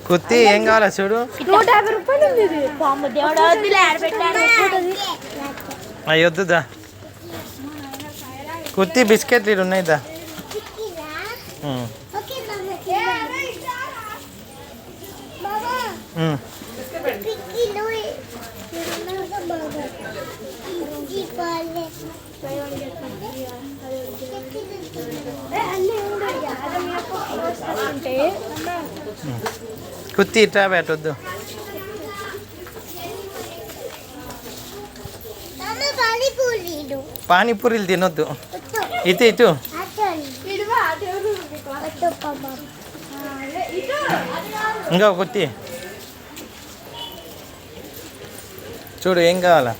కుత్తి ఏం కావాలా చూడు. 150 రూపాయలు అయ్యొద్దుదా. కుత్తి బిస్కెట్లు ఉన్నాయిదా. కుత్తి ఇట్లా పెట్టొద్దు. పానీపూరీలు తినొద్దు. ఇటు ఇటు ఇంకా కుత్తి చూడు ఏం కావాలా.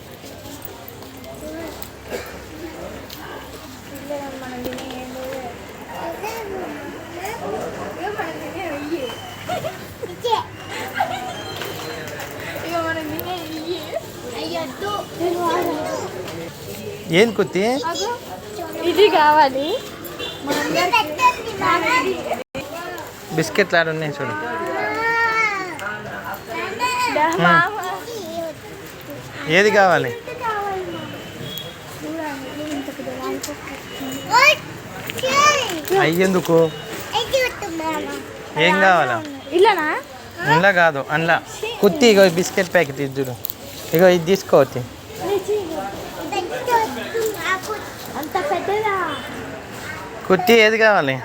ఏం కుత్తి ఇది కావాలి. బిస్కెట్లు ఆడున్నాయి చూడు. ఏది కావాలి. అయ్యేందుకు ఏం కావాలా. ఇలానా ఇంట్లో కాదు అందులో. కుత్తి ఇగో బిస్కెట్ ప్యాకెట్ ఇది చూడు. ఇగో ఇది తీసుకోవచ్చు. కుత్తి ఏది కావాలి.